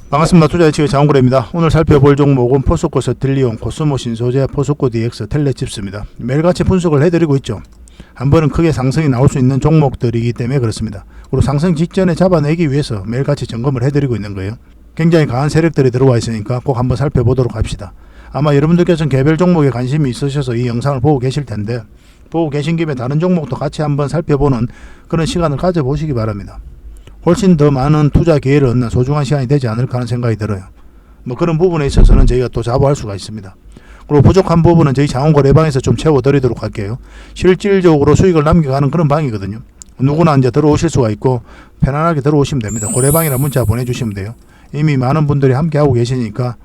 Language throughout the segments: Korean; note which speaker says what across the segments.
Speaker 1: 반갑습니다. 투자예측의 장원구래입니다. 오늘 살펴볼 종목은 포스코 스틸리온, 코스모 신소재, 포스코 DX, 텔레칩스입니다. 매일같이 분석을 해드리고 있죠. 한 번은 크게 상승이 나올 수 있는 종목들이기 때문에 그렇습니다. 그리고 상승 직전에 잡아내기 위해서 매일같이 점검을 해드리고 있는 거예요. 굉장히 강한 세력들이 들어와 있으니까 꼭 한번 살펴보도록 합시다. 아마 여러분들께서는 개별 종목에 관심이 있으셔서 이 영상을 보고 계실 텐데, 보고 계신 김에 다른 종목도 같이 한번 살펴보는 그런 시간을 가져보시기 바랍니다. 훨씬 더 많은 투자 기회를 얻는 소중한 시간이 되지 않을까 하는 생각이 들어요. 뭐 그런 부분에 있어서는 저희가 또 자부할 수가 있습니다. 그리고 부족한 부분은 저희 장원거래방에서 좀 채워드리도록 할게요. 실질적으로 수익을 남겨가는 그런 방이거든요. 누구나 이제 들어오실 수가 있고 편안하게 들어오시면 됩니다. 고래방이라 문자 보내주시면 돼요. 이미 많은 분들이 함께 하고 계시니까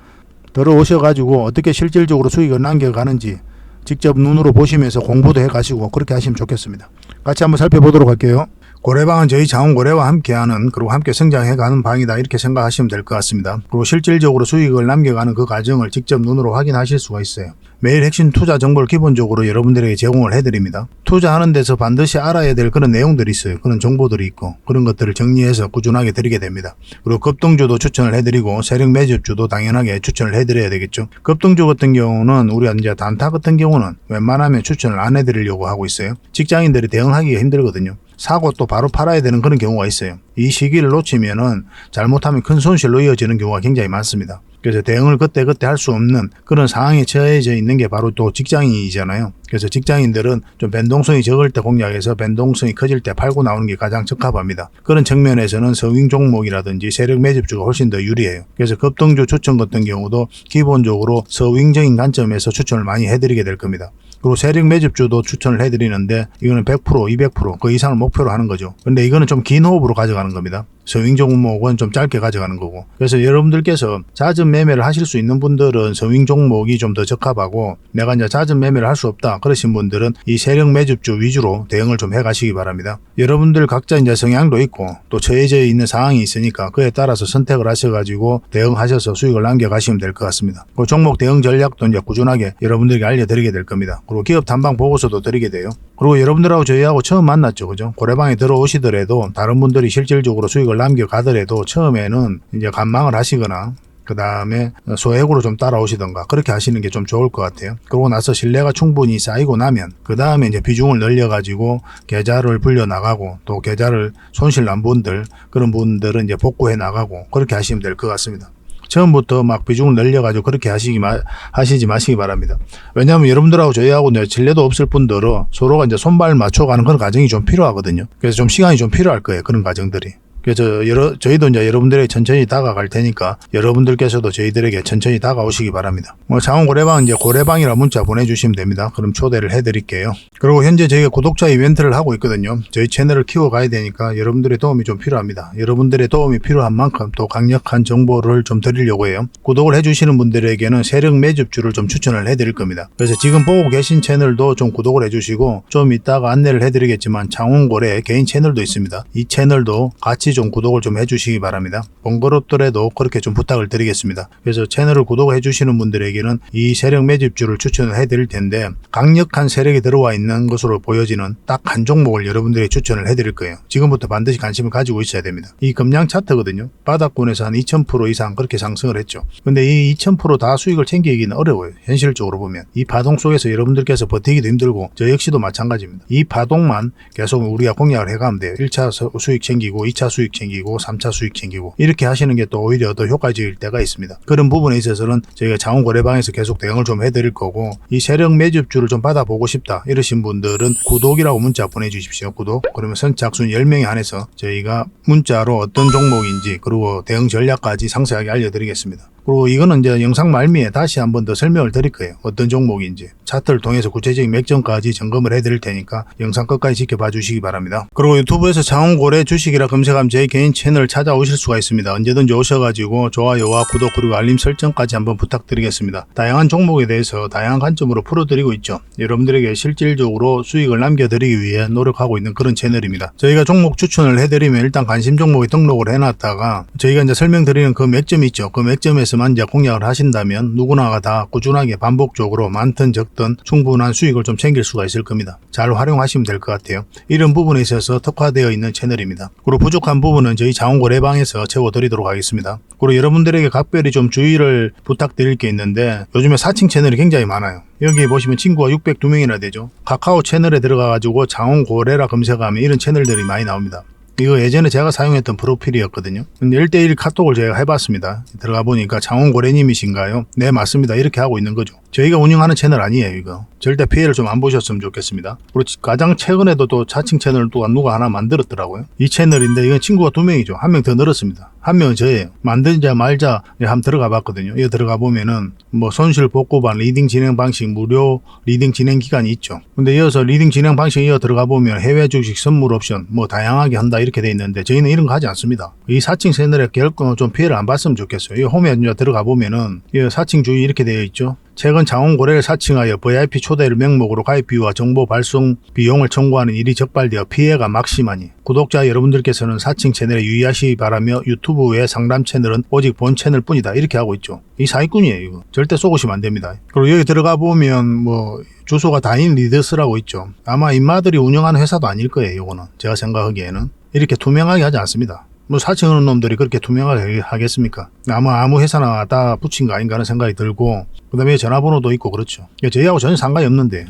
Speaker 1: 들어오셔가지고 어떻게 실질적으로 수익을 남겨가는지 직접 눈으로 보시면서 공부도 해가시고 그렇게 하시면 좋겠습니다. 같이 한번 살펴보도록 할게요. 고래방은 저희 장원고래와 함께하는, 그리고 함께 성장해가는 방이다, 이렇게 생각하시면 될 것 같습니다. 그리고 실질적으로 수익을 남겨가는 그 과정을 직접 눈으로 확인하실 수가 있어요. 매일 핵심 투자 정보를 기본적으로 여러분들에게 제공을 해드립니다. 투자하는 데서 반드시 알아야 될 그런 내용들이 있어요. 그런 정보들이 있고 그런 것들을 정리해서 꾸준하게 드리게 됩니다. 그리고 급등주도 추천을 해드리고 세력 매집주도 당연하게 추천을 해드려야 되겠죠. 급등주 같은 경우는 우리가 이제 단타 같은 경우는 웬만하면 추천을 안 해드리려고 하고 있어요. 직장인들이 대응하기가 힘들거든요. 사고 또 바로 팔아야 되는 그런 경우가 있어요. 이 시기를 놓치면은 잘못하면 큰 손실로 이어지는 경우가 굉장히 많습니다. 그래서 대응을 그때그때 할 수 없는 그런 상황에 처해져 있는 게 바로 또 직장인이잖아요. 그래서 직장인들은 좀 변동성이 적을 때 공략해서 변동성이 커질 때 팔고 나오는 게 가장 적합합니다. 그런 측면에서는 서윙 종목이라든지 세력 매집주가 훨씬 더 유리해요. 그래서 급등주 추천 같은 경우도 기본적으로 서윙적인 관점에서 추천을 많이 해드리게 될 겁니다. 그리고 세력 매집주도 추천을 해드리는데 이거는 100%, 200% 그 이상을 목표로 하는 거죠. 근데 이거는 좀 긴 호흡으로 가져가는 겁니다. 서윙 종목은 좀 짧게 가져가는 거고. 그래서 여러분들께서 잦은 매매를 하실 수 있는 분들은 서윙 종목이 좀 더 적합하고, 내가 이제 잦은 매매를 할 수 없다 그러신 분들은 이 세력 매집주 위주로 대응을 좀 해가시기 바랍니다. 여러분들 각자 이제 성향도 있고 또 처해져 있는 상황이 있으니까 그에 따라서 선택을 하셔가지고 대응하셔서 수익을 남겨가시면 될 것 같습니다. 그 종목 대응 전략도 이제 꾸준하게 여러분들에게 알려드리게 될 겁니다. 그리고 기업 탐방 보고서도 드리게 돼요. 그리고 여러분들하고 저희하고 처음 만났죠, 그죠? 고래방에 들어오시더라도 다른 분들이 실질적으로 수익을 남겨가더라도 처음에는 이제 관망을 하시거나 그 다음에 소액으로 좀 따라오시던가 그렇게 하시는 게 좀 좋을 것 같아요. 그러고 나서 신뢰가 충분히 쌓이고 나면 그 다음에 이제 비중을 늘려가지고 계좌를 불려 나가고, 또 계좌를 손실 난 분들, 그런 분들은 이제 복구해 나가고 그렇게 하시면 될 것 같습니다. 처음부터 막 비중을 늘려가지고 그렇게 하시지 마시기 바랍니다. 왜냐하면 여러분들하고 저희하고 신뢰도 없을 뿐더러 서로가 이제 손발 맞춰가는 그런 과정이 좀 필요하거든요. 그래서 좀 시간이 좀 필요할 거예요, 그런 과정들이. 그래서 저희도 이제 여러분들에게 천천히 다가갈 테니까 여러분들께서도 저희들에게 천천히 다가오시기 바랍니다. 장원고래방은 이제 고래방이라 문자 보내주시면 됩니다. 그럼 초대를 해드릴게요. 그리고 현재 저희가 구독자 이벤트를 하고 있거든요. 저희 채널을 키워가야 되니까 여러분들의 도움이 좀 필요합니다. 여러분들의 도움이 필요한 만큼 또 강력한 정보를 좀 드리려고 해요. 구독을 해주시는 분들에게는 세력 매집주를 좀 추천을 해드릴 겁니다. 그래서 지금 보고 계신 채널도 좀 구독을 해주시고, 좀 이따가 안내를 해드리겠지만 장원고래 개인 채널도 있습니다. 이 채널도 같이 좀 구독을 좀 해주시기 바랍니다. 번거롭더라도 그렇게 좀 부탁을 드리겠습니다. 그래서 채널을 구독해 주시는 분들에게는 이 세력 매집주를 추천을 해드릴 텐데, 강력한 세력이 들어와 있는 것으로 보여지는 딱 한 종목을 여러분들이 추천을 해드릴 거예요. 지금부터 반드시 관심을 가지고 있어야 됩니다. 이 금량 차트거든요. 바닥권에서 한 2000% 이상 그렇게 상승을 했죠. 근데 이 2000% 다 수익을 챙기기는 어려워요. 현실적으로 보면 이 파동 속에서 여러분들께서 버티기도 힘들고 저 역시도 마찬가지입니다. 이 파동만 계속 우리가 공략을 해가면 돼요. 1차 수익 챙기고 2차 수익 챙기고 3차 수익 챙기고 이렇게 하시는 게 또 오히려 더 효과적일 때가 있습니다. 그런 부분에 있어서는 저희가 장원고래방에서 계속 대응을 좀 해드릴 거고, 이 세력 매집주를 좀 받아보고 싶다 이러신 분들은 구독이라고 문자 보내주십시오. 구독. 그러면 선착순 10명에 한해서 저희가 문자로 어떤 종목인지 그리고 대응 전략까지 상세하게 알려드리겠습니다. 그리고 이거는 이제 영상 말미에 다시 한번 더 설명을 드릴 거예요. 어떤 종목인지 차트를 통해서 구체적인 맥점까지 점검을 해드릴 테니까 영상 끝까지 지켜봐 주시기 바랍니다. 그리고 유튜브에서 장원고래 주식이라 검색하면 제 개인 채널 찾아오실 수가 있습니다. 언제든지 오셔가지고 좋아요와 구독 그리고 알림 설정까지 한번 부탁드리겠습니다. 다양한 종목에 대해서 다양한 관점으로 풀어드리고 있죠. 여러분들에게 실질적으로 수익을 남겨드리기 위해 노력하고 있는 그런 채널입니다. 저희가 종목 추천을 해드리면 일단 관심 종목에 등록을 해놨다가 저희가 이제 설명드리는 그 맥점이 있죠. 그 맥점에서 시장에서만 이제 공략을 하신다면 누구나가 다 꾸준하게 반복적으로 많든 적든 충분한 수익을 좀 챙길 수가 있을 겁니다. 잘 활용하시면 될 것 같아요. 이런 부분에 있어서 특화되어 있는 채널입니다. 그리고 부족한 부분은 저희 자원거래방에서 채워드리도록 하겠습니다. 그리고 여러분들에게 각별히 좀 주의를 부탁드릴 게 있는데 요즘에 사칭 채널이 굉장히 많아요. 여기 보시면 친구가 602명이나 되죠. 카카오 채널에 들어가가지고 자원거래라 검색하면 이런 채널들이 많이 나옵니다. 이거 예전에 제가 사용했던 프로필이었거든요. 근데 1대1 카톡을 제가 해봤습니다. 들어가 보니까 장원고래님이신가요? 네, 맞습니다. 이렇게 하고 있는 거죠. 저희가 운영하는 채널 아니에요, 이거. 절대 피해를 좀 안 보셨으면 좋겠습니다. 그리고 가장 최근에도 또 자칭 채널을 또 누가 하나 만들었더라고요. 이 채널인데 이건 친구가 2명이죠. 1명 더 늘었습니다. 1명은 저예요. 만들자 말자 한번 들어가 봤거든요. 여기 들어가 보면은 뭐 손실 복구반 리딩 진행 방식 무료 리딩 진행 기간이 있죠. 근데 이어서 리딩 진행 방식 이어 들어가 보면 해외 주식 선물 옵션 뭐 다양하게 한다 이렇게 돼 있는데 저희는 이런 거 하지 않습니다. 이 사칭 채널에 결코 좀 피해를 안 봤으면 좋겠어요. 이 홈에 들어가 보면은 이 사칭 주의 이렇게 되어 있죠. 최근 자원거래를 사칭하여 VIP 초대를 명목으로 가입 비유와 정보 발송 비용을 청구하는 일이 적발되어 피해가 막심하니 구독자 여러분들께서는 사칭 채널에 유의하시기 바라며 유튜브 외 상담 채널은 오직 본 채널 뿐이다 이렇게 하고 있죠. 이 사기꾼이에요. 이거 절대 속으시면 안 됩니다. 그리고 여기 들어가 보면 뭐 주소가 다인 리더스라고 있죠. 아마 인마들이 운영하는 회사도 아닐 거예요. 이거는 제가 생각하기에는 이렇게 투명하게 하지 않습니다. 뭐 사칭하는 놈들이 그렇게 투명하게 하겠습니까? 아마 아무 회사나 다 붙인 거 아닌가 하는 생각이 들고 그 다음에 전화번호도 있고 그렇죠. 저희하고 전혀 상관이 없는데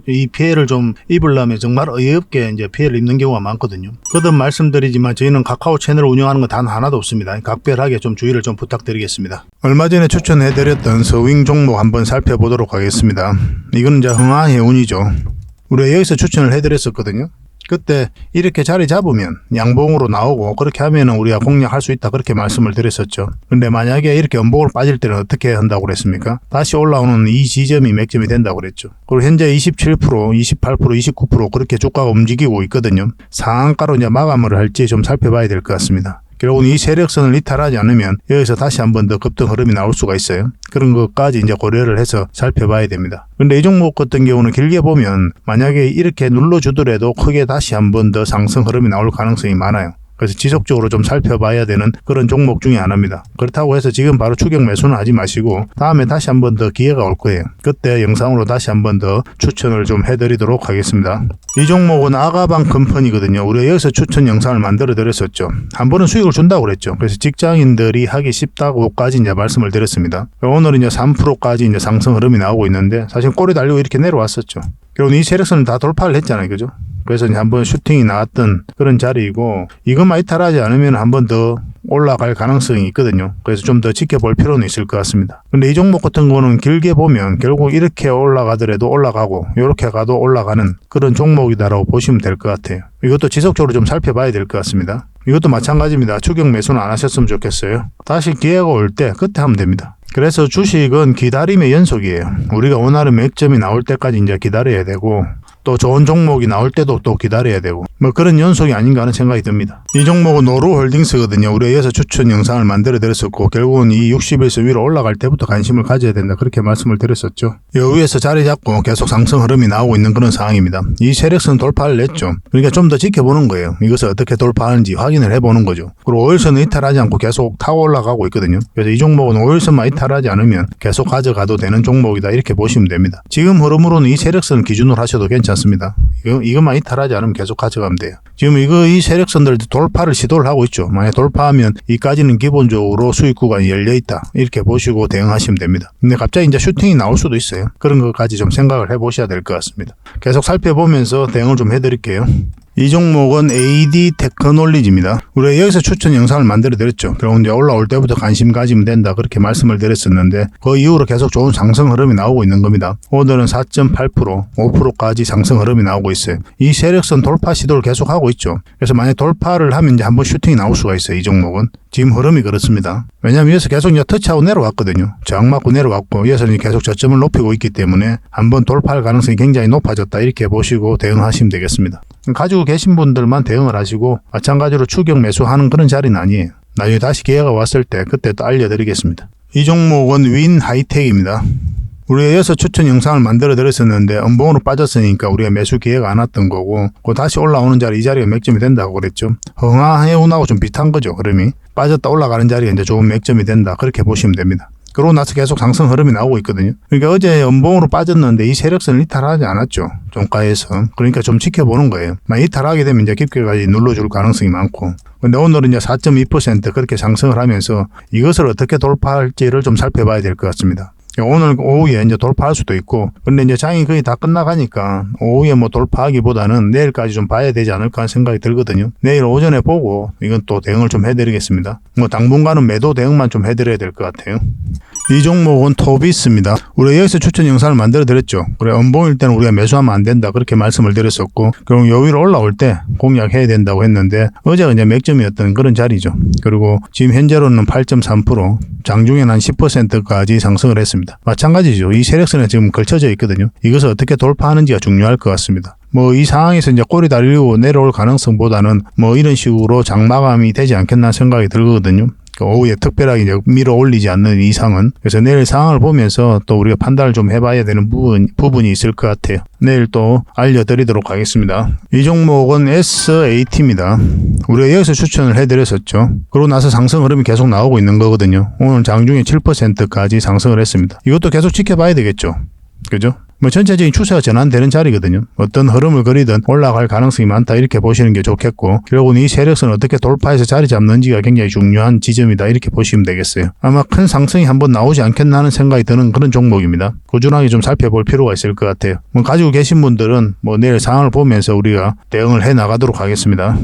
Speaker 1: 이 피해를 좀 입으려면 정말 어이없게 이제 피해를 입는 경우가 많거든요. 거듭 말씀드리지만 저희는 카카오 채널을 운영하는 건 단 하나도 없습니다. 각별하게 좀 주의를 좀 부탁드리겠습니다. 얼마 전에 추천해드렸던 서윙 종목 한번 살펴보도록 하겠습니다. 이건 이제 흥하해운이죠. 우리가 여기서 추천을 해드렸었거든요. 그때 이렇게 자리 잡으면 양봉으로 나오고 그렇게 하면은 우리가 공략할 수 있다 그렇게 말씀을 드렸었죠. 근데 만약에 이렇게 연봉으로 빠질 때는 어떻게 한다고 그랬습니까? 다시 올라오는 이 지점이 맥점이 된다고 그랬죠. 그리고 현재 27%, 28%, 29% 그렇게 주가가 움직이고 있거든요. 상한가로 이제 마감을 할지 좀 살펴봐야 될 것 같습니다. 결국은 이 세력선을 이탈하지 않으면 여기서 다시 한 번 더 급등 흐름이 나올 수가 있어요. 그런 것까지 이제 고려를 해서 살펴봐야 됩니다. 근데 이 종목 같은 경우는 길게 보면 만약에 이렇게 눌러주더라도 크게 다시 한 번 더 상승 흐름이 나올 가능성이 많아요. 그래서 지속적으로 좀 살펴봐야 되는 그런 종목 중에 하나입니다. 그렇다고 해서 지금 바로 추격 매수는 하지 마시고 다음에 다시 한 번 더 기회가 올 거예요. 그때 영상으로 다시 한 번 더 추천을 좀 해드리도록 하겠습니다. 이 종목은 아가방 컴퍼니거든요. 우리가 여기서 추천 영상을 만들어 드렸었죠. 한 번은 수익을 준다고 그랬죠. 그래서 직장인들이 하기 쉽다고까지 이제 말씀을 드렸습니다. 오늘은 이제 3%까지 이제 상승 흐름이 나오고 있는데 사실 꼬리 달리고 이렇게 내려왔었죠. 결국 이 세력선은 다 돌파를 했잖아요. 그죠? 그래서 이제 한번 슈팅이 나왔던 그런 자리이고 이것만 이탈하지 않으면 한 번 더 올라갈 가능성이 있거든요. 그래서 좀 더 지켜볼 필요는 있을 것 같습니다. 근데 이 종목 같은 거는 길게 보면 결국 이렇게 올라가더라도 올라가고 이렇게 가도 올라가는 그런 종목이다라고 보시면 될 것 같아요. 이것도 지속적으로 좀 살펴봐야 될 것 같습니다. 이것도 마찬가지입니다. 추격 매수는 안 하셨으면 좋겠어요. 다시 기회가 올 때 그때 하면 됩니다. 그래서 주식은 기다림의 연속이에요. 우리가 원하는 맥점이 나올 때까지 이제 기다려야 되고 또 좋은 종목이 나올 때도 또 기다려야 되고 뭐 그런 연속이 아닌가 하는 생각이 듭니다. 이 종목은 노루홀딩스거든요. 우리가 이어서 추천 영상을 만들어 드렸었고 결국은 이 60에서 위로 올라갈 때부터 관심을 가져야 된다 그렇게 말씀을 드렸었죠. 이 위에서 자리 잡고 계속 상승 흐름이 나오고 있는 그런 상황입니다. 이 세력선 돌파를 냈죠. 그러니까 좀 더 지켜보는 거예요. 이것을 어떻게 돌파하는지 확인을 해보는 거죠. 그리고 5일선은 이탈하지 않고 계속 타고 올라가고 있거든요. 그래서 이 종목은 5일선만 이탈하지 않으면 계속 가져가도 되는 종목이다 이렇게 보시면 됩니다. 지금 흐름으로는 이 세력선 기준으로 하셔도 괜찮습니다. 이것만 이탈하지 않으면 계속 가져가면 돼요. 지금 이 세력선들 돌파를 시도를 하고 있죠. 만약 돌파하면 이까지는 기본적으로 수익 구간이 열려있다 이렇게 보시고 대응하시면 됩니다. 근데 갑자기 이제 슈팅이 나올 수도 있어요. 그런 것까지 좀 생각을 해보셔야 될 것 같습니다. 계속 살펴보면서 대응을 좀 해드릴게요. 이 종목은 AD 테크놀리지입니다. 우리가 여기서 추천 영상을 만들어 드렸죠. 결국 이제 올라올 때부터 관심 가지면 된다 그렇게 말씀을 드렸었는데 그 이후로 계속 좋은 상승 흐름이 나오고 있는 겁니다. 오늘은 4.8%, 5%까지 상승 흐름이 나오고 있어요. 이 세력선 돌파 시도를 계속 하고 있죠. 그래서 만약 돌파를 하면 이제 한번 슈팅이 나올 수가 있어요. 이 종목은. 지금 흐름이 그렇습니다. 왜냐하면 여기서 계속 이제 터치하고 내려왔거든요. 저항 맞고 내려왔고 여기서는 계속 저점을 높이고 있기 때문에 한번 돌파할 가능성이 굉장히 높아졌다 이렇게 보시고 대응하시면 되겠습니다. 가지고 계신 분들만 대응을 하시고 마찬가지로 추격 매수하는 그런 자리는 아니에요. 나중에 다시 기회가 왔을 때 그때 또 알려드리겠습니다. 이 종목은 윈 하이텍입니다. 우리가 이어서 추천 영상을 만들어 드렸었는데 음봉으로 빠졌으니까 우리가 매수 기회가 안 왔던 거고, 그 다시 올라오는 자리, 이 자리가 맥점이 된다고 그랬죠. 흥하해운하고 좀 비슷한 거죠. 흐름이 빠졌다 올라가는 자리가 이제 좋은 맥점이 된다, 그렇게 보시면 됩니다. 그러고 나서 계속 상승 흐름이 나오고 있거든요. 그러니까 어제 음봉으로 빠졌는데 이 세력선을 이탈하지 않았죠. 종가에서. 그러니까 좀 지켜보는 거예요. 만약 이탈하게 되면 이제 깊게까지 눌러줄 가능성이 많고. 근데 오늘은 이제 4.2% 그렇게 상승을 하면서 이것을 어떻게 돌파할지를 좀 살펴봐야 될 것 같습니다. 오늘 오후에 이제 돌파할 수도 있고, 근데 이제 장이 거의 다 끝나가니까 오후에 뭐 돌파하기보다는 내일까지 좀 봐야 되지 않을까 하는 생각이 들거든요. 내일 오전에 보고 이건 또 대응을 좀 해드리겠습니다. 뭐 당분간은 매도 대응만 좀 해드려야 될 것 같아요. 이 종목은 토비스입니다. 우리가 여기서 추천 영상을 만들어 드렸죠. 그래, 음봉일 때는 우리가 매수하면 안 된다, 그렇게 말씀을 드렸었고, 그럼 요 위로 올라올 때 공략해야 된다고 했는데, 어제가 이제 맥점이었던 그런 자리죠. 그리고 지금 현재로는 8.3%, 장중에는 한 10%까지 상승을 했습니다. 마찬가지죠. 이 세력선에 지금 걸쳐져 있거든요. 이것을 어떻게 돌파하는지가 중요할 것 같습니다. 뭐 이 상황에서 이제 꼬리 다리고 내려올 가능성보다는 뭐 이런 식으로 장마감이 되지 않겠나 생각이 들거든요. 오후에 특별하게 이제 밀어 올리지 않는 이상은. 그래서 내일 상황을 보면서 또 우리가 판단을 좀 해봐야 되는 부분이 있을 것 같아요. 내일 또 알려드리도록 하겠습니다. 이 종목은 SAT입니다. 우리가 여기서 추천을 해드렸었죠. 그러고 나서 상승 흐름이 계속 나오고 있는 거거든요. 오늘 장중에 7%까지 상승을 했습니다. 이것도 계속 지켜봐야 되겠죠. 그죠? 뭐 전체적인 추세가 전환되는 자리거든요. 어떤 흐름을 그리든 올라갈 가능성이 많다, 이렇게 보시는 게 좋겠고, 결국은 이 세력선을 어떻게 돌파해서 자리 잡는지가 굉장히 중요한 지점이다, 이렇게 보시면 되겠어요. 아마 큰 상승이 한번 나오지 않겠나 하는 생각이 드는 그런 종목입니다. 꾸준하게 좀 살펴볼 필요가 있을 것 같아요. 뭐 가지고 계신 분들은 뭐 내일 상황을 보면서 우리가 대응을 해 나가도록 하겠습니다.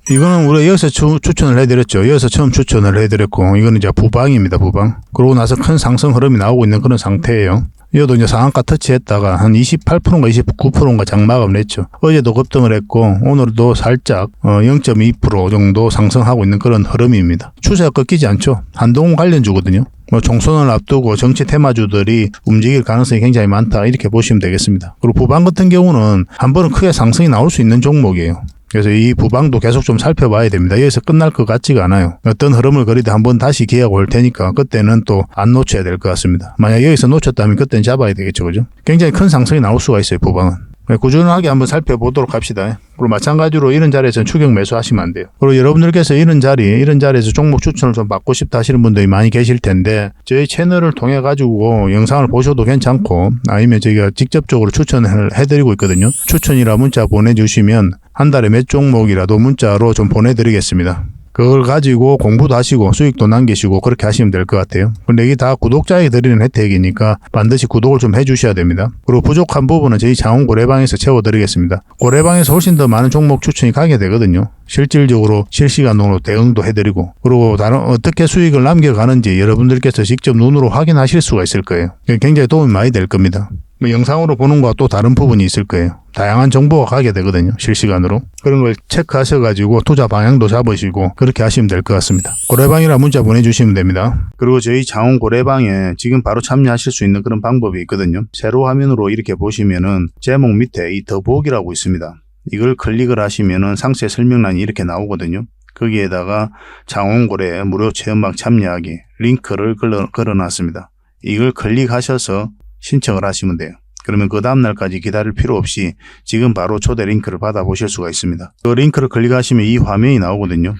Speaker 1: 이거는 우리가 여기서 추천을 해드렸죠. 여기서 처음 추천을 해드렸고, 이거는 이제 부방입니다. 부방. 그러고 나서 큰 상승 흐름이 나오고 있는 그런 상태예요. 이것도 이제 상한가 터치했다가 한 28%인가 29%인가 장마감을 했죠. 어제도 급등을 했고, 오늘도 살짝 0.2% 정도 상승하고 있는 그런 흐름입니다. 추세가 꺾이지 않죠. 한동훈 관련주거든요. 뭐 총선을 앞두고 정치 테마주들이 움직일 가능성이 굉장히 많다, 이렇게 보시면 되겠습니다. 그리고 부방 같은 경우는 한 번은 크게 상승이 나올 수 있는 종목이에요. 그래서 이 부방도 계속 좀 살펴봐야 됩니다. 여기서 끝날 것 같지가 않아요. 어떤 흐름을 그리든 한번 다시 기회가 올 테니까 그때는 또 안 놓쳐야 될 것 같습니다. 만약 여기서 놓쳤다면 그때는 잡아야 되겠죠. 그죠? 굉장히 큰 상승이 나올 수가 있어요. 부방은. 꾸준하게 한번 살펴보도록 합시다. 그리고 마찬가지로 이런 자리에서는 추격 매수하시면 안 돼요. 그리고 여러분들께서 이런 자리에서 종목 추천을 좀 받고 싶다 하시는 분들이 많이 계실 텐데, 저희 채널을 통해 가지고 영상을 보셔도 괜찮고, 아니면 저희가 직접적으로 추천을 해드리고 있거든요. 추천이라 문자 보내주시면 한 달에 몇 종목이라도 문자로 좀 보내드리겠습니다. 그걸 가지고 공부도 하시고 수익도 남기시고 그렇게 하시면 될 것 같아요. 근데 이게 다 구독자에게 드리는 혜택이니까 반드시 구독을 좀 해주셔야 됩니다. 그리고 부족한 부분은 저희 장원 고래방에서 채워드리겠습니다. 고래방에서 훨씬 더 많은 종목 추천이 가게 되거든요. 실질적으로 실시간으로 대응도 해드리고, 그리고 다른 어떻게 수익을 남겨가는지 여러분들께서 직접 눈으로 확인하실 수가 있을 거예요. 굉장히 도움이 많이 될 겁니다. 영상으로 보는 거와 또 다른 부분이 있을 거예요. 다양한 정보가 가게 되거든요. 실시간으로. 그런 걸 체크하셔가지고 투자 방향도 잡으시고 그렇게 하시면 될 것 같습니다. 고래방이라 문자 보내주시면 됩니다. 그리고 저희 장원 고래방에 지금 바로 참여하실 수 있는 그런 방법이 있거든요. 세로 화면으로 이렇게 보시면은 제목 밑에 이 더보기라고 있습니다. 이걸 클릭을 하시면은 상세 설명란이 이렇게 나오거든요. 거기에다가 장원고래 무료 체험방 참여하기 링크를 걸어놨습니다. 이걸 클릭하셔서 신청을 하시면 돼요. 그러면 그 다음날까지 기다릴 필요 없이 지금 바로 초대 링크를 받아보실 수가 있습니다. 그 링크를 클릭하시면 이 화면이 나오거든요.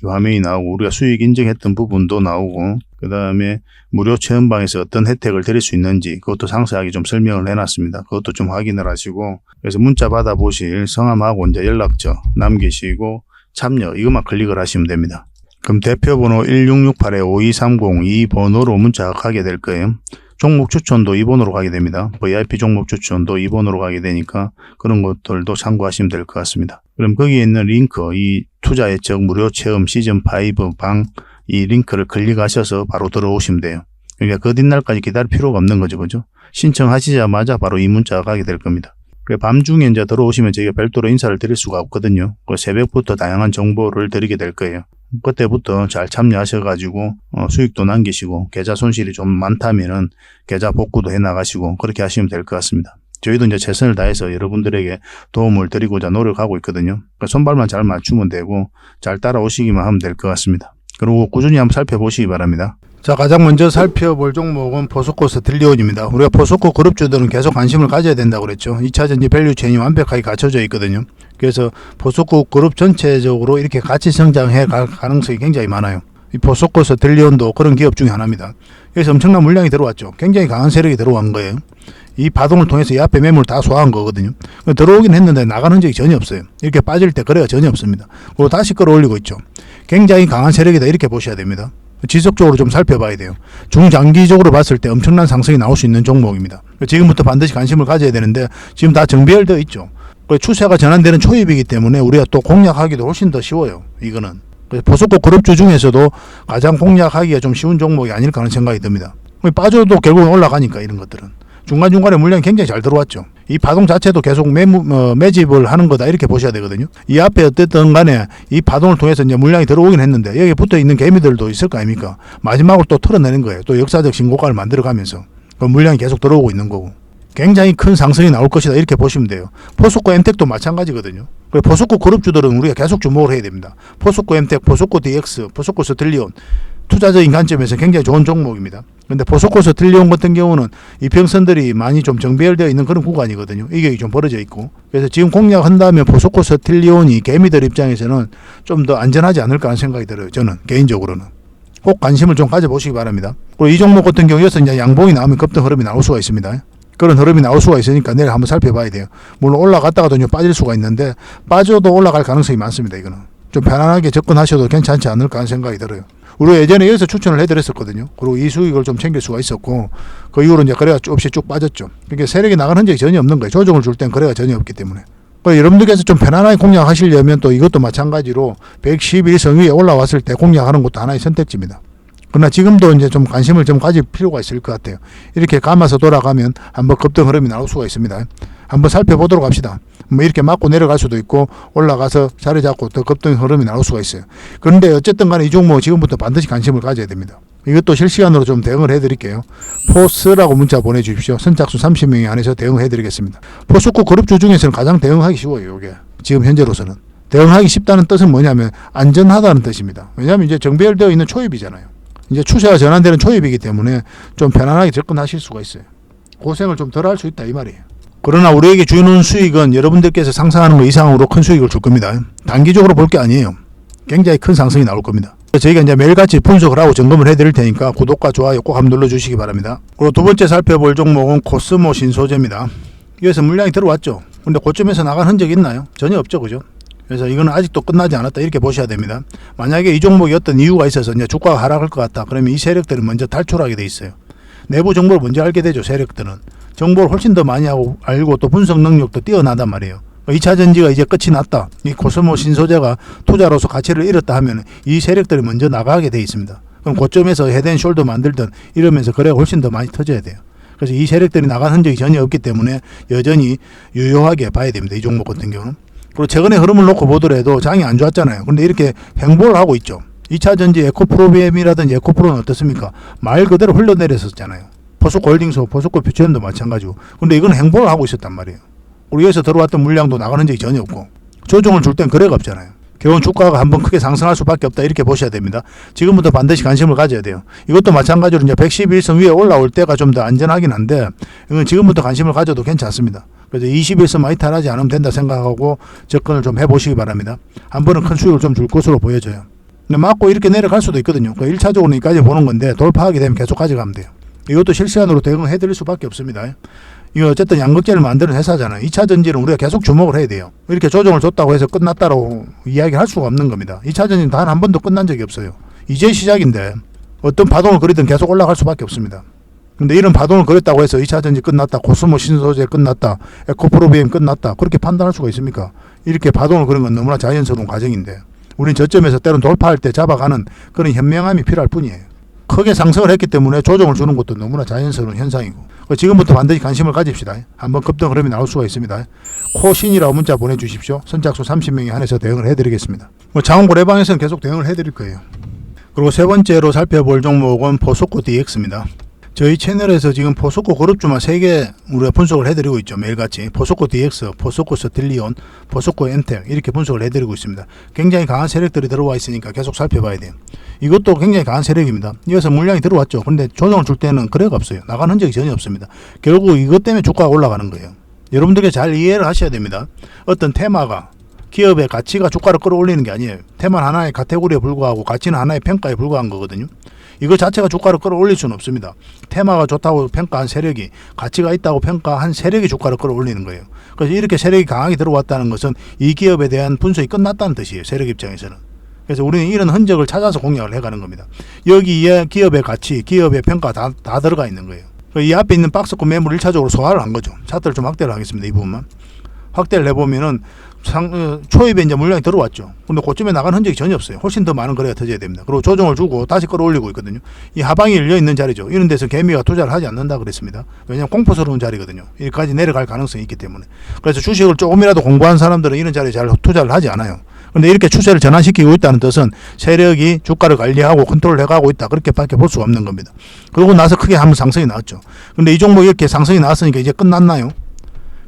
Speaker 1: 이 화면이 나오고 우리가 수익 인증했던 부분도 나오고, 그 다음에 무료 체험방에서 어떤 혜택을 드릴 수 있는지 그것도 상세하게 좀 설명을 해놨습니다. 그것도 좀 확인을 하시고, 그래서 문자 받아보실 성함하고 이제 연락처 남기시고 참여, 이것만 클릭을 하시면 됩니다. 그럼 대표번호 1668-5230 이 번호로 문자가 가게 될 거예요. 종목 추천도 이 번호로 가게 됩니다. VIP 종목 추천도 이 번호로 가게 되니까 그런 것들도 참고하시면 될 것 같습니다. 그럼 거기에 있는 링크, 이 투자 예측 무료 체험 시즌5 방, 이 링크를 클릭하셔서 바로 들어오시면 돼요. 그러니까 그 뒷날까지 기다릴 필요가 없는 거죠. 그죠? 신청하시자마자 바로 이 문자가 가게 될 겁니다. 밤중에 이제 들어오시면 저희가 별도로 인사를 드릴 수가 없거든요. 새벽부터 다양한 정보를 드리게 될 거예요. 그때부터 잘 참여하셔가지고 수익도 남기시고, 계좌 손실이 좀 많다면은 계좌 복구도 해 나가시고 그렇게 하시면 될 것 같습니다. 저희도 이제 최선을 다해서 여러분들에게 도움을 드리고자 노력하고 있거든요. 손발만 잘 맞추면 되고 잘 따라오시기만 하면 될 것 같습니다. 그리고 꾸준히 한번 살펴보시기 바랍니다. 자, 가장 먼저 살펴볼 종목은 포스코 스틸리온입니다. 우리가 포스코 그룹주들은 계속 관심을 가져야 된다고 그랬죠. 2차전지 밸류체인이 완벽하게 갖춰져 있거든요. 그래서 포스코 그룹 전체적으로 이렇게 같이 성장해 갈 가능성이 굉장히 많아요. 이 포스코 스틸리온도 그런 기업 중에 하나입니다. 그래서 엄청난 물량이 들어왔죠. 굉장히 강한 세력이 들어온 거예요. 이 파동을 통해서 이 앞에 매물을 다 소화한 거거든요. 들어오긴 했는데 나가는 적이 전혀 없어요. 이렇게 빠질 때 거래가 전혀 없습니다. 그리고 다시 끌어올리고 있죠. 굉장히 강한 세력이다 이렇게 보셔야 됩니다. 지속적으로 좀 살펴봐야 돼요. 중장기적으로 봤을 때 엄청난 상승이 나올 수 있는 종목입니다. 지금부터 반드시 관심을 가져야 되는데 지금 다 정배열되어 있죠. 추세가 전환되는 초입이기 때문에 우리가 또 공략하기도 훨씬 더 쉬워요. 이거는 포스코 그룹주 중에서도 가장 공략하기가 좀 쉬운 종목이 아닐까 하는 생각이 듭니다. 빠져도 결국은 올라가니까 이런 것들은 중간중간에 물량이 굉장히 잘 들어왔죠. 이 파동 자체도 계속 매집을 하는 거다 이렇게 보셔야 되거든요. 이 앞에 어쨌든 간에 이 파동을 통해서 이제 물량이 들어오긴 했는데 여기에 붙어 있는 개미들도 있을 거 아닙니까? 마지막으로 또 털어내는 거예요. 또 역사적 신고가를 만들어가면서 그 물량이 계속 들어오고 있는 거고 굉장히 큰 상승이 나올 것이다 이렇게 보시면 돼요. 포스코 엠텍도 마찬가지거든요. 포스코 그룹주들은 우리가 계속 주목을 해야 됩니다. 포스코 엠텍, 포스코 DX, 포스코 스틸리온 투자적인 관점에서 굉장히 좋은 종목입니다. 그런데 포스코 스틸리온 같은 경우는 이평선들이 많이 좀 정배열되어 있는 그런 구간이거든요. 이게 좀 벌어져 있고 그래서 지금 공략한다면 포스코 스틸리온이 개미들 입장에서는 좀 더 안전하지 않을까 하는 생각이 들어요. 저는 개인적으로는 꼭 관심을 좀 가져보시기 바랍니다. 그리고 이 종목 같은 경우에서 이제 양봉이 나오면 급등 흐름이 나올 수가 있습니다. 그런 흐름이 나올 수가 있으니까 내일 한번 살펴봐야 돼요. 물론 올라갔다가도 빠질 수가 있는데 빠져도 올라갈 가능성이 많습니다. 이거는 좀 편안하게 접근하셔도 괜찮지 않을까 하는 생각이 들어요. 우리가 예전에 여기서 추천을 해드렸었거든요. 그리고 이 수익을 좀 챙길 수가 있었고 그 이후로 이제 거래가 조금씩 쭉 빠졌죠. 그러니까 세력이 나가는 흔적이 전혀 없는 거예요. 조정을 줄 땐 거래가 전혀 없기 때문에. 여러분들께서 좀 편안하게 공략하시려면 또 이것도 마찬가지로 111선 위에 올라왔을 때 공략하는 것도 하나의 선택지입니다. 그러나 지금도 이제 좀 관심을 좀 가질 필요가 있을 것 같아요. 이렇게 감아서 돌아가면 한번 급등 흐름이 나올 수가 있습니다. 한번 살펴보도록 합시다. 이렇게 맞고 내려갈 수도 있고 올라가서 자리 잡고 더 급등 흐름이 나올 수가 있어요. 그런데 어쨌든 간에 이 종목 지금부터 반드시 관심을 가져야 됩니다. 이것도 실시간으로 좀 대응을 해드릴게요. 포스라고 문자 보내주십시오. 선착순 30명이 안에서 대응해드리겠습니다. 포스코 그룹주 중에서는 가장 대응하기 쉬워요. 이게 지금 현재로서는. 대응하기 쉽다는 뜻은 뭐냐면 안전하다는 뜻입니다. 왜냐하면 이제 정배열되어 있는 초입이잖아요. 이제 추세가 전환되는 초입이기 때문에 좀 편안하게 접근하실 수가 있어요. 고생을 좀 덜 할 수 있다 이 말이에요. 그러나 우리에게 주는 수익은 여러분들께서 상상하는 것 이상으로 큰 수익을 줄 겁니다. 단기적으로 볼 게 아니에요. 굉장히 큰 상승이 나올 겁니다. 저희가 이제 매일같이 분석을 하고 점검을 해드릴 테니까 구독과 좋아요 꼭 한번 눌러주시기 바랍니다. 그리고 두 번째 살펴볼 종목은 코스모 신소재입니다. 여기서 물량이 들어왔죠. 근데 고점에서 나간 흔적이 있나요? 전혀 없죠. 그죠? 그래서 이거는 아직도 끝나지 않았다 이렇게 보셔야 됩니다. 만약에 이 종목이 어떤 이유가 있어서 이제 주가가 하락할 것 같다. 그러면 이 세력들은 먼저 탈출하게 돼 있어요. 내부 정보를 먼저 알게 되죠. 세력들은. 정보를 훨씬 더 많이 알고 또 분석 능력도 뛰어나단 말이에요. 2차 전지가 이제 끝이 났다. 이 코스모 신소재가 투자로서 가치를 잃었다 하면 이 세력들이 먼저 나가게 돼 있습니다. 그럼 고점에서 헤드앤숄더 만들든 이러면서 거래가 훨씬 더 많이 터져야 돼요. 그래서 이 세력들이 나간 흔적이 전혀 없기 때문에 여전히 유효하게 봐야 됩니다. 이 종목 같은 경우는. 그리고 최근에 흐름을 놓고 보더라도 장이 안 좋았잖아요. 그런데 이렇게 횡보를 하고 있죠. 2차 전지 에코프로비엠이라든지 에코프로는 어떻습니까? 말 그대로 흘러내렸었잖아요. 포스코 홀딩스, 포스코 퓨처엠도 마찬가지고. 근데 이건 횡보를 하고 있었단 말이에요. 그리고 여기서 들어왔던 물량도 나가는 적이 전혀 없고 조정을 줄 땐 거래가 없잖아요. 결국은 주가가 한번 크게 상승할 수밖에 없다 이렇게 보셔야 됩니다. 지금부터 반드시 관심을 가져야 돼요. 이것도 마찬가지로 이제 111선 위에 올라올 때가 좀 더 안전하긴 한데 이건 지금부터 관심을 가져도 괜찮습니다. 그래서 21선만 이탈하지 않으면 된다 생각하고 접근을 좀 해보시기 바랍니다. 한 번은 큰 수익을 좀 줄 것으로 보여져요. 근데 맞고 이렇게 내려갈 수도 있거든요. 1차적으로 여기까지 보는 건데 돌파하게 되면 계속 가져가면 돼요. 이것도 실시간으로 대응해 드릴 수밖에 없습니다. 이거 어쨌든 양극재를 만드는 회사잖아요. 2차 전지는 우리가 계속 주목을 해야 돼요. 이렇게 조정을 줬다고 해서 끝났다고 이야기를 할 수가 없는 겁니다. 2차 전지는 단 한 번도 끝난 적이 없어요. 이제 시작인데 어떤 파동을 그리든 계속 올라갈 수밖에 없습니다. 근데 이런 파동을 그렸다고 해서 2차 전지 끝났다, 코스모 신소재 끝났다, 에코프로비엠 끝났다 그렇게 판단할 수가 있습니까? 이렇게 파동을 그린 건 너무나 자연스러운 과정인데 우린 저점에서 때론 돌파할 때 잡아가는 그런 현명함이 필요할 뿐이에요. 크게 상승을 했기 때문에 조정을 주는 것도 너무나 자연스러운 현상이고 지금부터 반드시 관심을 가집시다. 한번 급등 흐름이 나올 수가 있습니다. 코신이라고 문자 보내주십시오. 선착순 30명이 한해서 대응을 해드리겠습니다. 장원고래방에서는 계속 대응을 해드릴 거예요. 그리고 세 번째로 살펴볼 종목은 포스코 DX입니다. 저희 채널에서 지금 포스코 그룹주만 3개 우리가 분석을 해드리고 있죠. 매일같이 포스코 DX, 포스코 스틸리온, 포스코 엔텍 이렇게 분석을 해드리고 있습니다. 굉장히 강한 세력들이 들어와 있으니까 계속 살펴봐야 돼요. 이것도 굉장히 강한 세력입니다. 이어서 물량이 들어왔죠. 그런데 조정을 줄 때는 거래가 없어요. 나가는 흔적이 전혀 없습니다. 결국 이것 때문에 주가가 올라가는 거예요. 여러분들께 잘 이해를 하셔야 됩니다. 어떤 테마가 기업의 가치가 주가를 끌어올리는 게 아니에요. 테마는 하나의 카테고리에 불과하고 가치는 하나의 평가에 불과한 거거든요. 이거 자체가 주가를 끌어올릴 수는 없습니다. 테마가 좋다고 평가한 세력이, 가치가 있다고 평가한 세력이 주가를 끌어올리는 거예요. 그래서 이렇게 세력이 강하게 들어왔다는 것은 이 기업에 대한 분석이 끝났다는 뜻이에요. 세력 입장에서는. 그래서 우리는 이런 흔적을 찾아서 공략을 해가는 겁니다. 여기에 기업의 가치, 기업의 평가 다 들어가 있는 거예요. 이 앞에 있는 박스권 매물 1차적으로 소화를 한 거죠. 차트를 좀 확대를 하겠습니다. 이 부분만. 확대를 해보면은 초입에 이제 물량이 들어왔죠. 근데 고점에 나간 흔적이 전혀 없어요. 훨씬 더 많은 거래가 터져야 됩니다. 그리고 조정을 주고 다시 끌어올리고 있거든요. 이 하방이 열려 있는 자리죠. 이런 데서 개미가 투자를 하지 않는다 그랬습니다. 왜냐하면 공포스러운 자리거든요. 여기까지 내려갈 가능성이 있기 때문에. 그래서 주식을 조금이라도 공부한 사람들은 이런 자리에 잘 투자를 하지 않아요. 근데 이렇게 추세를 전환시키고 있다는 뜻은 세력이 주가를 관리하고 컨트롤 해가고 있다. 그렇게밖에 볼 수가 없는 겁니다. 그러고 나서 크게 한번 상승이 나왔죠. 근데 이 종목 이렇게 상승이 나왔으니까 이제 끝났나요?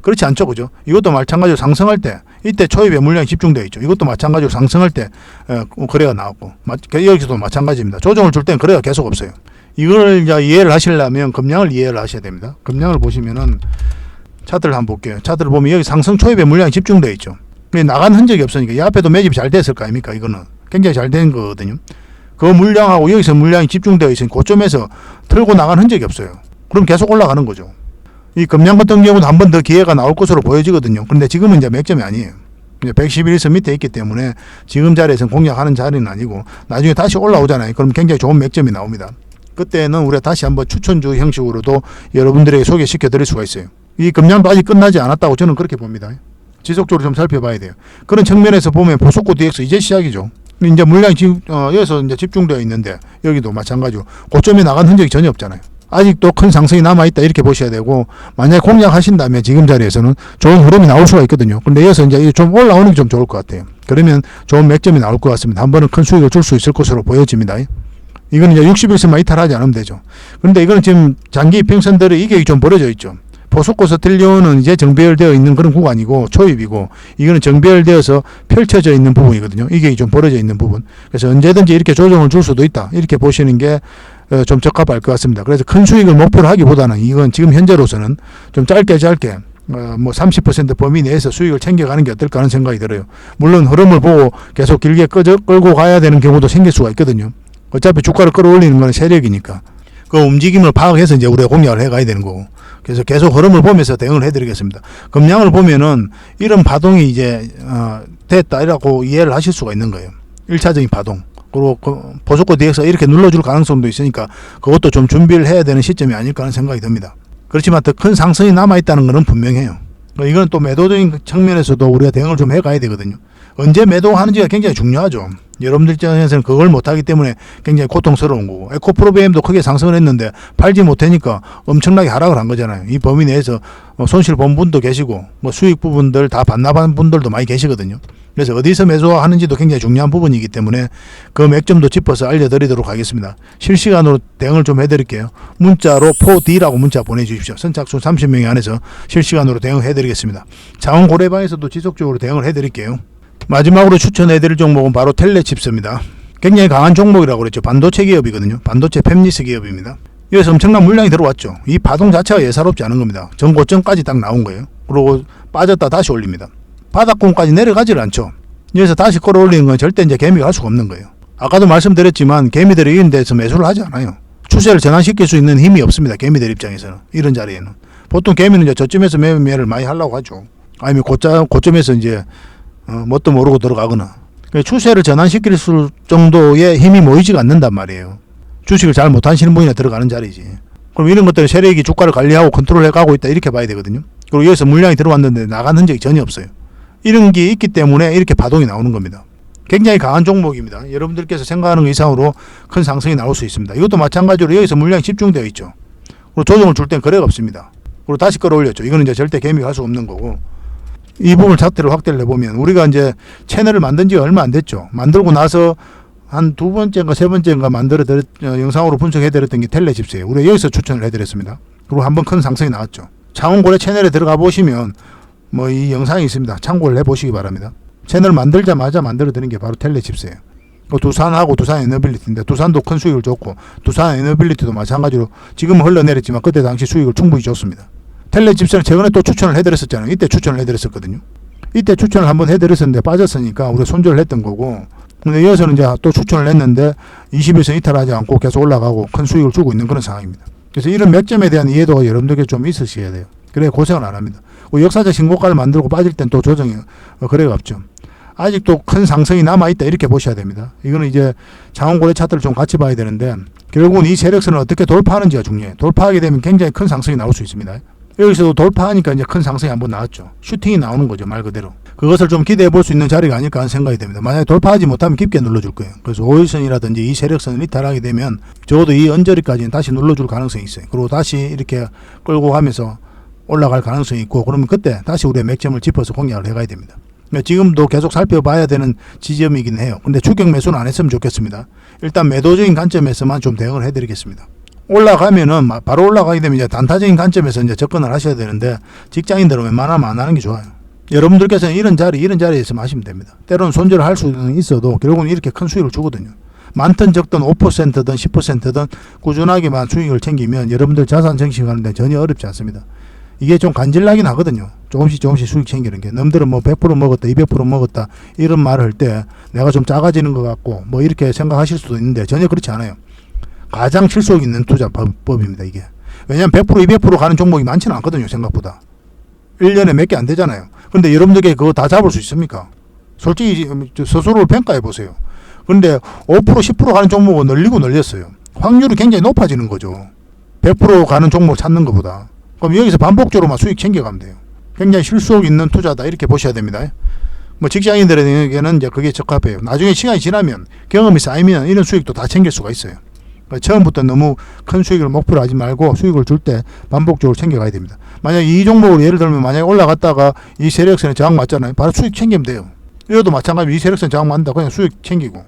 Speaker 1: 그렇지 않죠. 그죠? 이것도 마찬가지로 상승할 때 이때 초입에 물량이 집중되어 있죠. 이것도 마찬가지로 상승할 때 거래가 나왔고 여기서도 마찬가지입니다. 조정을 줄 때는 거래가 계속 없어요. 이걸 이제 이해를 하시려면 금량을 이해를 하셔야 됩니다. 금량을 보시면은 차트를 한번 볼게요. 차트를 보면 여기 상승 초입에 물량이 집중되어 있죠. 나간 흔적이 없으니까 이 앞에도 매집이 잘 됐을 거 아닙니까? 이거는 굉장히 잘 된 거거든요. 그 물량하고 여기서 물량이 집중되어 있으니 고점에서 틀고 나간 흔적이 없어요. 그럼 계속 올라가는 거죠. 이 금량 같은 경우도 한 번 더 기회가 나올 것으로 보여지거든요. 그런데 지금은 이제 맥점이 아니에요. 111선 밑에 있기 때문에 지금 자리에서는 공략하는 자리는 아니고 나중에 다시 올라오잖아요. 그럼 굉장히 좋은 맥점이 나옵니다. 그때는 우리가 다시 한번 추천주 형식으로도 여러분들에게 소개시켜 드릴 수가 있어요. 이 금량도 아직 끝나지 않았다고 저는 그렇게 봅니다. 지속적으로 좀 살펴봐야 돼요. 그런 측면에서 보면 포스코 DX 이제 시작이죠. 이제 물량이 여기서 이제 집중되어 있는데 여기도 마찬가지로 고점에 나간 흔적이 전혀 없잖아요. 아직도 큰 상승이 남아있다 이렇게 보셔야 되고 만약에 공략하신다면 지금 자리에서는 좋은 흐름이 나올 수가 있거든요. 근데 여기서 이제 좀 올라오는 게 좀 좋을 것 같아요. 그러면 좋은 맥점이 나올 것 같습니다. 한 번은 큰 수익을 줄 수 있을 것으로 보여집니다. 이건 이제 61선만 이탈하지 않으면 되죠. 그런데 이거는 지금 장기 이평선들의 이격이 좀 벌어져 있죠. 포스코 스틸리온은 이제 정배열되어 있는 그런 구간이고 초입이고 이거는 정배열되어서 펼쳐져 있는 부분이거든요. 이게 좀 벌어져 있는 부분. 그래서 언제든지 이렇게 조정을 줄 수도 있다. 이렇게 보시는 게 좀 적합할 것 같습니다. 그래서 큰 수익을 목표로 하기보다는 이건 지금 현재로서는 좀 짧게 뭐 30% 범위 내에서 수익을 챙겨가는 게 어떨까 하는 생각이 들어요. 물론 흐름을 보고 계속 길게 끌고 가야 되는 경우도 생길 수가 있거든요. 어차피 주가를 끌어올리는 건 세력이니까 그 움직임을 파악해서 이제 우리가 공략을 해가야 되는 거고. 그래서 계속 흐름을 보면서 대응을 해드리겠습니다. 금량을 보면은 이런 파동이 이제 됐다라고 이해를 하실 수가 있는 거예요. 1차적인 파동. 그리고 포스코 DX 이렇게 눌러줄 가능성도 있으니까 그것도 좀 준비를 해야 되는 시점이 아닐까 하는 생각이 듭니다. 그렇지만 더 큰 상승이 남아있다는 것은 분명해요. 이건 또 매도적인 측면에서도 우리가 대응을 좀 해가야 되거든요. 언제 매도하는지가 굉장히 중요하죠. 여러분들 입장에서는 그걸 못하기 때문에 굉장히 고통스러운 거고 에코프로비엠도 크게 상승을 했는데 팔지 못하니까 엄청나게 하락을 한 거잖아요. 이 범위 내에서 손실 본 분도 계시고 뭐 수익 부분들 다 반납한 분들도 많이 계시거든요. 그래서 어디서 매수하는지도 굉장히 중요한 부분이기 때문에 그 맥점도 짚어서 알려드리도록 하겠습니다. 실시간으로 대응을 좀 해드릴게요. 문자로 4D라고 문자 보내주십시오. 선착순 30명이 안에서 실시간으로 대응해드리겠습니다. 자원고래방에서도 지속적으로 대응을 해드릴게요. 마지막으로 추천해드릴 종목은 바로 텔레칩스입니다. 굉장히 강한 종목이라고 그랬죠. 반도체 기업이거든요. 반도체 팹리스 기업입니다. 여기서 엄청난 물량이 들어왔죠. 이 파동 자체가 예사롭지 않은 겁니다. 전고점까지 딱 나온 거예요. 그리고 빠졌다 다시 올립니다. 바닥권까지 내려가질 않죠. 여기서 다시 끌어올리는 건 절대 이제 개미가 할 수가 없는 거예요. 아까도 말씀드렸지만 개미들이 이런 데서 매수를 하지 않아요. 추세를 전환시킬 수 있는 힘이 없습니다. 개미들 입장에서는. 이런 자리에는. 보통 개미는 이제 저점에서 매매를 많이 하려고 하죠. 아니면 고점에서 이제 뭣도 모르고 들어가거나. 추세를 전환시킬 정도의 힘이 모이지가 않는단 말이에요. 주식을 잘 못하시는 분이나 들어가는 자리지. 그럼 이런 것들은 세력이 주가를 관리하고 컨트롤해 가고 있다 이렇게 봐야 되거든요. 그리고 여기서 물량이 들어왔는데 나간 흔적이 전혀 없어요. 이런 게 있기 때문에 이렇게 파동이 나오는 겁니다. 굉장히 강한 종목입니다. 여러분들께서 생각하는 것 이상으로 큰 상승이 나올 수 있습니다. 이것도 마찬가지로 여기서 물량이 집중되어 있죠. 그리고 조정을 줄 땐 거래가 없습니다. 그리고 다시 끌어올렸죠. 이거는 이제 절대 개미가 할 수 없는 거고. 이 부분 자체를 확대를 해보면 우리가 이제 채널을 만든 지가 얼마 안 됐죠. 만들고 나서 한 두 번째인가 세 번째인가 영상으로 분석해드렸던 게 텔레칩스예요. 우리가 여기서 추천을 해드렸습니다. 그리고 한번 큰 상승이 나왔죠. 창원고래 채널에 들어가 보시면 뭐 이 영상이 있습니다. 참고를 해보시기 바랍니다. 채널 만들자마자 만들어드린 게 바로 텔레칩스예요. 두산하고 두산 에너빌리티인데 두산도 큰 수익을 줬고 두산 에너빌리티도 마찬가지로 지금은 흘러내렸지만 그때 당시 수익을 충분히 줬습니다. 텔레칩스는 최근에 또 추천을 해드렸었잖아요. 이때 추천을 해드렸었거든요. 이때 추천을 한번 해드렸었는데 빠졌으니까 우리가 손절을 했던 거고, 근데 이어서는 이제 또 추천을 했는데 20일선 이탈하지 않고 계속 올라가고 큰 수익을 주고 있는 그런 상황입니다. 그래서 이런 맥점에 대한 이해도가 여러분들께 좀 있으셔야 돼요. 그래야 고생을 안 합니다. 역사적 신고가를 만들고 빠질 땐 또 조정이 거래가 없죠. 아직도 큰 상승이 남아있다 이렇게 보셔야 됩니다. 이거는 이제 장원고래 차트를 좀 같이 봐야 되는데 결국은 이 세력선을 어떻게 돌파하는지가 중요해요. 돌파하게 되면 굉장히 큰 상승이 나올 수 있습니다. 여기서도 돌파하니까 이제 큰 상승이 한번 나왔죠. 슈팅이 나오는 거죠, 말 그대로. 그것을 좀 기대해 볼 수 있는 자리가 아닐까 하는 생각이 됩니다. 만약에 돌파하지 못하면 깊게 눌러줄 거예요. 그래서 5일선이라든지 이 세력선을 이탈하게 되면 적어도 이 언저리까지는 다시 눌러줄 가능성이 있어요. 그리고 다시 이렇게 끌고 가면서 올라갈 가능성이 있고, 그러면 그때 다시 우리의 맥점을 짚어서 공략을 해가야 됩니다. 지금도 계속 살펴봐야 되는 지점이긴 해요. 근데 추격 매수는 안 했으면 좋겠습니다. 일단 매도적인 관점에서만 좀 대응을 해드리겠습니다. 올라가면은 바로 올라가게 되면 이제 단타적인 관점에서 이제 접근을 하셔야 되는데 직장인들은 웬만하면 안 하는 게 좋아요. 여러분들께서는 이런 자리에서 하시면 됩니다. 때로는 손절을 할 수는 있어도 결국은 이렇게 큰 수익을 주거든요. 많든 적든 5%든 10%든 꾸준하게만 수익을 챙기면 여러분들 자산 정식하는 데 전혀 어렵지 않습니다. 이게 좀 간질나긴 하거든요. 조금씩 수익 챙기는 게. 남들은 뭐 100% 먹었다, 200% 먹었다 이런 말을 할 때 내가 좀 작아지는 것 같고 뭐 이렇게 생각하실 수도 있는데 전혀 그렇지 않아요. 가장 실속 있는 투자 법입니다, 이게. 왜냐하면 100%, 200% 가는 종목이 많지는 않거든요, 생각보다. 1년에 몇 개 안 되잖아요. 근데 여러분들께 그거 다 잡을 수 있습니까? 솔직히 스스로를 평가해 보세요. 근데 5%, 10% 가는 종목은 늘렸어요. 확률이 굉장히 높아지는 거죠. 100% 가는 종목 찾는 것보다. 그럼 여기서 반복적으로만 수익 챙겨가면 돼요. 굉장히 실속 있는 투자다 이렇게 보셔야 됩니다. 뭐 직장인들에게는 이제 그게 적합해요. 나중에 시간이 지나면 경험이 쌓이면 이런 수익도 다 챙길 수가 있어요. 처음부터 너무 큰 수익을 목표로 하지 말고 수익을 줄 때 반복적으로 챙겨가야 됩니다. 만약 이 종목을 예를 들면 만약에 올라갔다가 이 세력선에 저항 맞잖아요. 바로 수익 챙기면 돼요. 이것도 마찬가지로 이 세력선에 저항 맞는다 그냥 수익 챙기고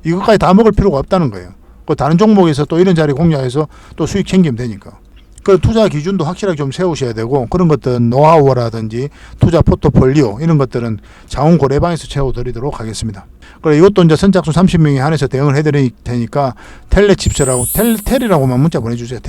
Speaker 1: 이것까지 다 먹을 필요가 없다는 거예요. 그 다른 종목에서 또 이런 자리 공략해서 또 수익 챙기면 되니까. 그 투자 기준도 확실하게 좀 세우셔야 되고 그런 것들은 노하우라든지 투자 포트폴리오 이런 것들은 자원고래방에서 채워드리도록 하겠습니다. 그래 이것도 이제 선착순 30명에 한해서 대응을 해드릴 테니까 텔레칩스라고 텔이라고만 문자 보내주세요.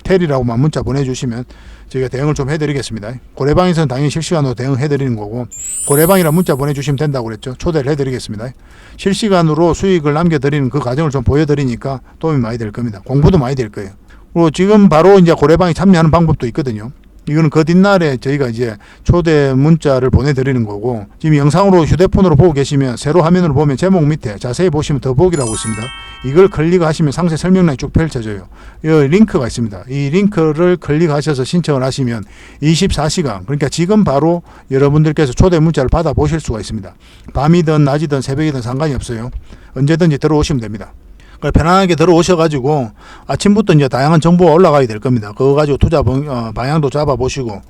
Speaker 1: 텔이라고만 문자 보내주시면 저희가 대응을 좀 해드리겠습니다. 고래방에서는 당연히 실시간으로 대응해드리는 거고 고래방이라 문자 보내주시면 된다고 그랬죠. 초대를 해드리겠습니다. 실시간으로 수익을 남겨드리는 그 과정을 좀 보여드리니까 도움이 많이 될 겁니다. 공부도 많이 될 거예요. 그리고 지금 바로 이제 고래방에 참여하는 방법도 있거든요. 이거는 그 뒷날에 저희가 이제 초대 문자를 보내드리는 거고 지금 영상으로 휴대폰으로 보고 계시면 세로 화면으로 보면 제목 밑에 자세히 보시면 더보기라고 있습니다. 이걸 클릭하시면 상세 설명란이 쭉 펼쳐져요. 이 링크가 있습니다. 이 링크를 클릭하셔서 신청을 하시면 24시간 그러니까 지금 바로 여러분들께서 초대 문자를 받아 보실 수가 있습니다. 밤이든 낮이든 새벽이든 상관이 없어요. 언제든지 들어오시면 됩니다. 편안하게 들어오셔가지고 아침부터 이제 다양한 정보가 올라가야 될 겁니다. 그거 가지고 투자 방향도 잡아보시고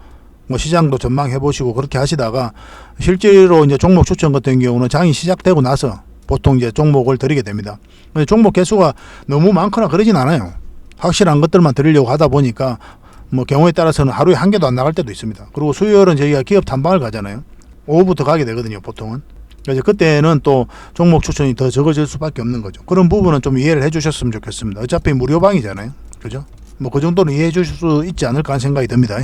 Speaker 1: 뭐 시장도 전망해보시고 그렇게 하시다가 실제로 이제 종목 추천 같은 경우는 장이 시작되고 나서 보통 이제 종목을 드리게 됩니다. 근데 종목 개수가 너무 많거나 그러진 않아요. 확실한 것들만 드리려고 하다 보니까 뭐 경우에 따라서는 하루에 한 개도 안 나갈 때도 있습니다. 그리고 수요일은 저희가 기업 탐방을 가잖아요. 오후부터 가게 되거든요, 보통은. 그래서 그때는 또 종목 추천이 더 적어질 수밖에 없는 거죠. 그런 부분은 좀 이해를 해주셨으면 좋겠습니다. 어차피 무료방이잖아요. 그죠? 뭐 그 정도는 이해해 주실 수 있지 않을까 하는 생각이 듭니다.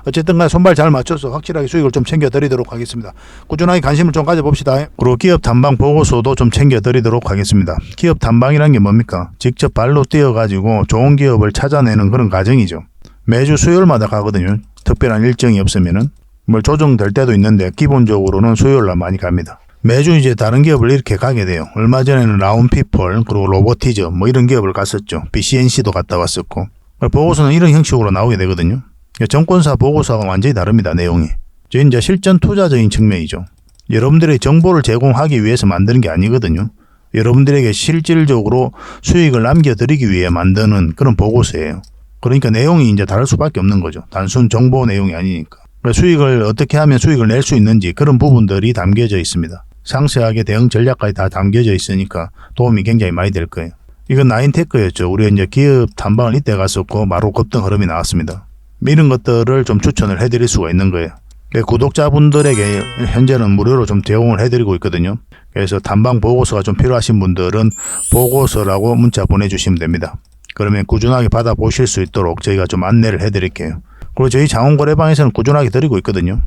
Speaker 1: 어쨌든 간에 손발 잘 맞춰서 확실하게 수익을 좀 챙겨드리도록 하겠습니다. 꾸준하게 관심을 좀 가져봅시다. 그리고 기업 탐방 보고서도 좀 챙겨드리도록 하겠습니다. 기업 탐방이란 게 뭡니까? 직접 발로 뛰어가지고 좋은 기업을 찾아내는 그런 과정이죠. 매주 수요일마다 가거든요. 특별한 일정이 없으면은. 뭐 조정될 때도 있는데 기본적으로는 수요일날 많이 갑니다. 매주 이제 다른 기업을 이렇게 가게 돼요. 얼마 전에는 라운피플 그리고 로보티즈 뭐 이런 기업을 갔었죠. BCNC도 갔다 왔었고 보고서는 이런 형식으로 나오게 되거든요. 정권사 보고서가 완전히 다릅니다. 내용이. 이제 실전 투자적인 측면이죠. 여러분들의 정보를 제공하기 위해서 만드는 게 아니거든요. 여러분들에게 실질적으로 수익을 남겨드리기 위해 만드는 그런 보고서예요. 그러니까 내용이 이제 다를 수밖에 없는 거죠. 단순 정보 내용이 아니니까. 수익을 어떻게 하면 수익을 낼 수 있는지 그런 부분들이 담겨져 있습니다. 상세하게 대응 전략까지 다 담겨져 있으니까 도움이 굉장히 많이 될 거예요. 이건 나인테크였죠. 우리가 이제 기업 탐방을 이때 갔었고 바로 급등 흐름이 나왔습니다. 이런 것들을 좀 추천을 해드릴 수가 있는 거예요. 구독자분들에게 현재는 무료로 좀 제공을 해드리고 있거든요. 그래서 탐방 보고서가 좀 필요하신 분들은 보고서라고 문자 보내주시면 됩니다. 그러면 꾸준하게 받아보실 수 있도록 저희가 좀 안내를 해드릴게요. 그리고 저희 장원거래방에서는 꾸준하게 드리고 있거든요.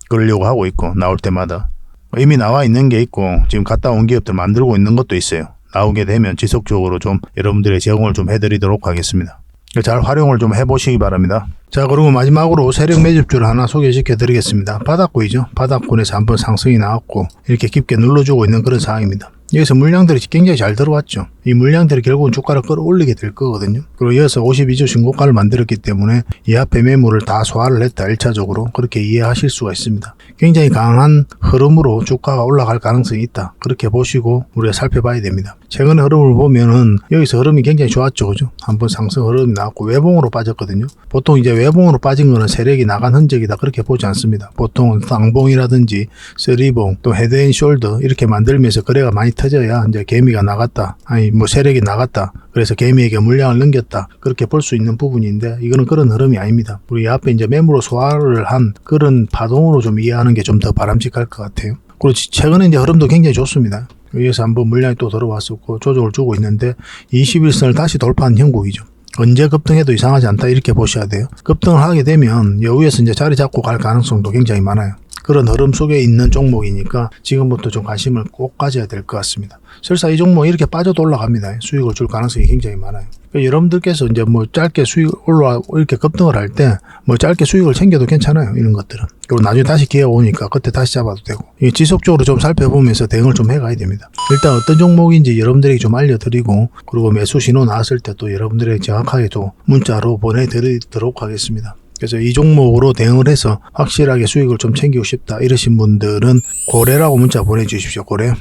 Speaker 1: 그러려고 하고 있고 나올 때마다. 이미 나와 있는 게 있고 지금 갔다 온 기업들 만들고 있는 것도 있어요. 나오게 되면 지속적으로 좀 여러분들의 제공을 좀 해드리도록 하겠습니다. 잘 활용을 좀 해보시기 바랍니다. 자, 그리고 마지막으로 세력 매집주를 하나 소개시켜 드리겠습니다. 바닥권이죠. 바닥권에서 한번 상승이 나왔고 이렇게 깊게 눌러주고 있는 그런 상황입니다. 여기서 물량들이 굉장히 잘 들어왔죠. 이 물량들이 결국은 주가를 끌어올리게 될 거거든요. 그리고 이어서 52주 신고가를 만들었기 때문에 이 앞에 매물을 다 소화를 했다. 1차적으로 그렇게 이해하실 수가 있습니다. 굉장히 강한 흐름으로 주가가 올라갈 가능성이 있다. 그렇게 보시고 우리가 살펴봐야 됩니다. 최근의 흐름을 보면은 여기서 흐름이 굉장히 좋았죠. 그죠? 한번 상승 흐름이 나왔고 외봉으로 빠졌거든요. 보통 이제 외봉으로 빠진 거는 세력이 나간 흔적이다. 그렇게 보지 않습니다. 보통은 쌍봉이라든지 쓰리봉 또 헤드앤숄더 이렇게 만들면서 거래가 많이 터져야 이제 개미가 나갔다. 아니 뭐 세력이 나갔다. 그래서 개미에게 물량을 넘겼다. 그렇게 볼 수 있는 부분인데 이거는 그런 흐름이 아닙니다. 우리 앞에 이제 매물로 소화를 한 그런 파동으로 좀 이해하는 게 좀 더 바람직할 것 같아요. 그리고 최근에 이제 흐름도 굉장히 좋습니다. 여기서 한번 물량이 또 들어왔었고 조정을 주고 있는데 21선을 다시 돌파한 형국이죠. 언제 급등해도 이상하지 않다 이렇게 보셔야 돼요. 급등을 하게 되면 여기에서 이제 자리 잡고 갈 가능성도 굉장히 많아요. 그런 흐름 속에 있는 종목이니까 지금부터 좀 관심을 꼭 가져야 될 것 같습니다. 설사 이 종목 이렇게 빠져도 올라갑니다. 수익을 줄 가능성이 굉장히 많아요. 그러니까 여러분들께서 이제 뭐 짧게 수익 올라오고 이렇게 급등을 할 때 뭐 짧게 수익을 챙겨도 괜찮아요. 이런 것들은. 그리고 나중에 다시 기회가 오니까 그때 다시 잡아도 되고. 이게 지속적으로 좀 살펴보면서 대응을 좀 해가야 됩니다. 일단 어떤 종목인지 여러분들에게 좀 알려드리고 그리고 매수 신호 나왔을 때 또 여러분들에게 정확하게 또 문자로 보내드리도록 하겠습니다. 그래서 이 종목으로 대응을 해서 확실하게 수익을 좀 챙기고 싶다 이러신 분들은 고래라고 문자 보내주십시오. 고래.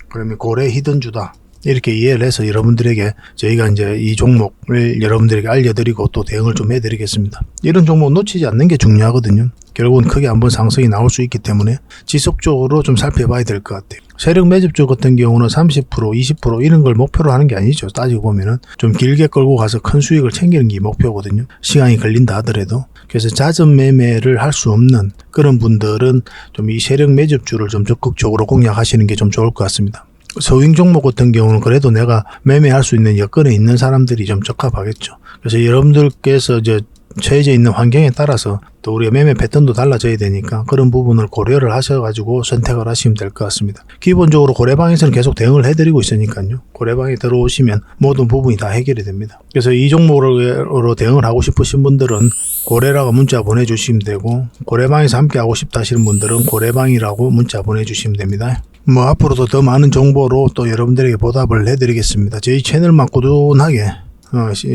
Speaker 1: 그러면 고래 히든주다. 이렇게 이해를 해서 여러분들에게 저희가 이제 이 종목을 여러분들에게 알려드리고 또 대응을 좀 해드리겠습니다. 이런 종목 놓치지 않는 게 중요하거든요. 결국은 크게 한번 상승이 나올 수 있기 때문에 지속적으로 좀 살펴봐야 될 것 같아요. 세력 매집주 같은 경우는 30%, 20% 이런 걸 목표로 하는 게 아니죠. 따지고 보면은 좀 길게 끌고 가서 큰 수익을 챙기는 게 목표거든요. 시간이 걸린다 하더라도. 그래서 잦은 매매를 할 수 없는 그런 분들은 좀 이 세력 매집주를 좀 적극적으로 공략하시는 게 좀 좋을 것 같습니다. 서윙 종목 같은 경우는 그래도 내가 매매할 수 있는 여건에 있는 사람들이 좀 적합하겠죠. 그래서 여러분들께서 이제 처해져 있는 환경에 따라서 또 우리가 매매 패턴도 달라져야 되니까 그런 부분을 고려를 하셔가지고 선택을 하시면 될 것 같습니다. 기본적으로 고래방에서는 계속 대응을 해드리고 있으니까요. 고래방에 들어오시면 모든 부분이 다 해결이 됩니다. 그래서 이 종목으로 대응을 하고 싶으신 분들은 고래라고 문자 보내주시면 되고 고래방에서 함께 하고 싶다 하시는 분들은 고래방이라고 문자 보내주시면 됩니다. 뭐 앞으로도 더 많은 정보로 또 여러분들에게 보답을 해드리겠습니다. 저희 채널만 꾸준하게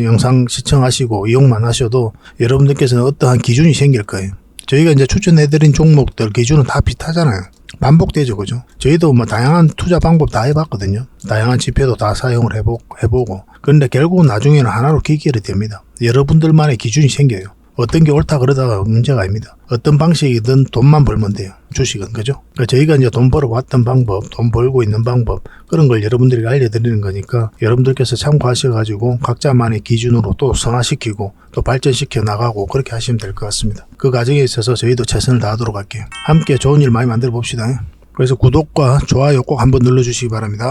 Speaker 1: 영상 시청하시고 이용만 하셔도 여러분들께서는 어떠한 기준이 생길 거예요. 저희가 이제 추천해드린 종목들 기준은 다 비슷하잖아요. 반복되죠, 그죠? 저희도 뭐 다양한 투자 방법 다 해봤거든요. 다양한 지표도 다 사용을 해보고. 그런데 결국은 나중에는 하나로 귀결이 됩니다. 여러분들만의 기준이 생겨요. 어떤 게 옳다 그러다가 문제가 아닙니다. 어떤 방식이든 돈만 벌면 돼요. 주식은, 그죠? 그러니까 저희가 이제 돈 벌어왔던 방법, 돈 벌고 있는 방법, 그런 걸 여러분들에게 알려드리는 거니까 여러분들께서 참고하셔가지고 각자만의 기준으로 또 성화시키고 또 발전시켜 나가고 그렇게 하시면 될 것 같습니다. 그 과정에 있어서 저희도 최선을 다하도록 할게요. 함께 좋은 일 많이 만들어 봅시다. 그래서 구독과 좋아요 꼭 한번 눌러주시기 바랍니다.